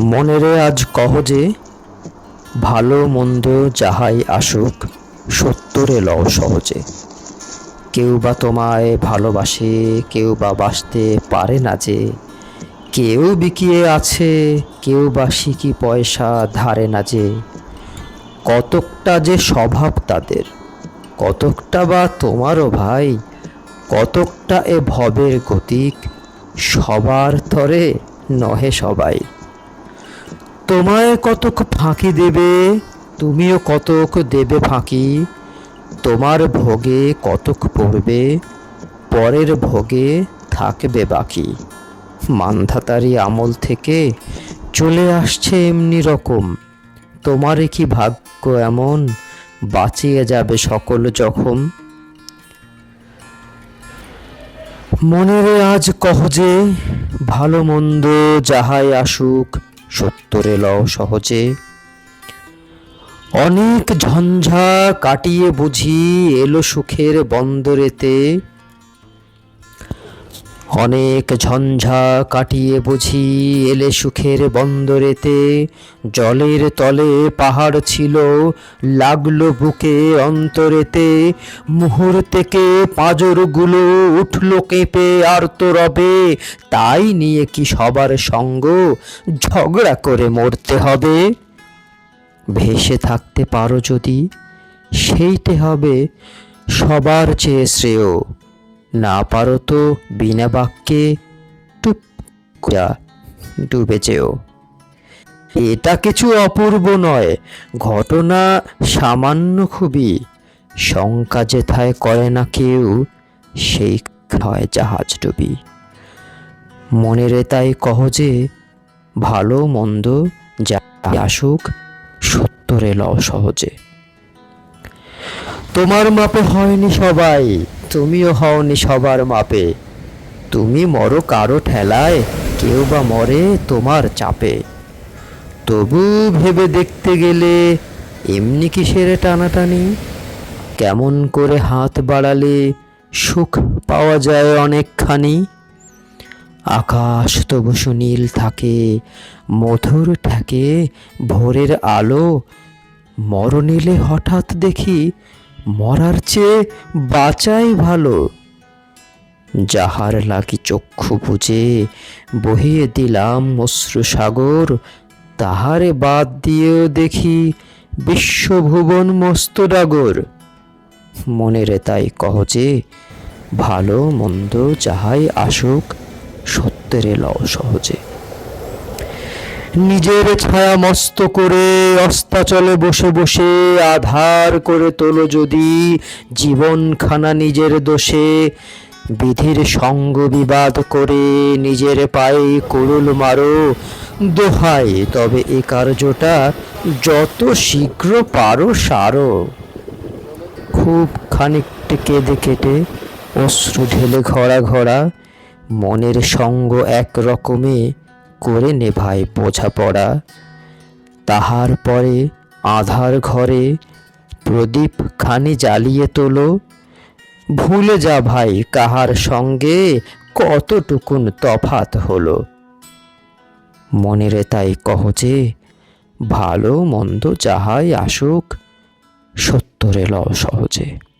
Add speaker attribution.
Speaker 1: মনেরে আজ কহ যে, ভালো মন্দ যাহাই আসুক, সত্যরে লও সহজে। কেউ বা তোমায় ভালোবাসে, কেউ বা বাসতে পারে না যে। কেউ বিকিয়ে আছে, কেউ বা সিকি পয়সা ধারে না যে। কতকটা যে স্বভাব তাদের, কতকটা বা তোমারও ভাই, কতকটা এ ভবের গতিক, সবার তরে নহে সবাই। তোমায় কতক ফাঁকি দেবে, তুমিও কতক দেবে ফাঁকি। তোমার ভোগে কতক পড়বে, পরের ভোগে থাকবে বাকি। মান্ধাতারি আমল থেকে চলে আসছে এমনি রকম। তোমারই কি ভাগ্য এমন, বাঁচিয়ে যাবে সকল জখম। মনেরে আজ কহ যে, ভালো মন্দ যাহাই আসুক, সত্যরে লও সহজে। অনেক ঝঞ্ঝা কাটিয়ে বুঝি এলো সুখের বন্দরেতে। অনেক ঝঞ্ঝা কাটিয়ে বুঝি এলে সুখের বন্দরেতে। জলের তলে পাহাড় ছিল, লাগলো বুকে অন্তরেতে। মুহূর্তেকে পাঁজরগুলো উঠলো কেঁপে আর্তরবে। তাই নিয়ে কি সবার সঙ্গ ঝগড়া করে মরতে হবে। ভেসে থাকতে পারো যদি, সেইটে হবে সবার চেয়ে শ্রেয়। না পারো তো বিনা বাক্যে টুপ করে ডুবে যেও। এটা কিছু অপূর্ব নয়, ঘটনা সামান্য খুবই। শঙ্কা যেথায় করে না কেউ, সেই হয় জাহাজ ডুবি। মনেরে তাই কহ যে, ভালো মন্দ যাই আসুক, সত্যরে লও সহজে। তোমার মাপে হয়নি সবাই, তুমিও হওনি সবার মাপে। তুমি মরো কারো ঠেলায়, কেউ বা মরে তোমার চাপে। তবু ভেবে দেখতে গেলে এমনি কিসের টানাটানি। কেমন করে হাত বাড়ালে সুখ পাওয়া যায় অনেকখানি। আকাশ তবু সুনীল থাকে, মধুর ঠেকে ভোরের আলো। মরণ এলে হঠাৎ দেখি, মরার চেয়ে বাঁচাই ভালো। যাহার লাগি চক্ষু বুজে বহিয়ে দিলাম অশ্রু সাগর, তাহারে বাদ দিয়েও দেখি বিশ্বভুবন মস্ত ডাগর। মনেরে তাই কহ যে, ভালো মন্দ যাহাই আসুক, সত্যেরে লও সহজে। নিজের ছায়া মস্ত করে অস্তাচলে বসে বসে আধার করে তোলো যদি জীবনখানা নিজের দোষে। বিধির সঙ্গ বিবাদ করে নিজের পায়ে কুড়ুল মারো। দোহাই তবে এ কার্যটা যত শীঘ্র পারো সারো। খুব খানিকটি কেঁদে কেটে অশ্রু ঢেলে ঘড়া ঘড়া, মনের সঙ্গ এক রকমে করে নেভাই বোঝাপড়া। তাহার পরে আধার ঘরে প্রদীপ খানি জ্বালিয়ে তোলো। ভুলে যা ভাই কাহার সঙ্গে কতটুকুন তফাত হলো। মনেরে তাই কহ যে, ভালো মন্দ যাহাই আসুক, সত্যরে লও সহজে।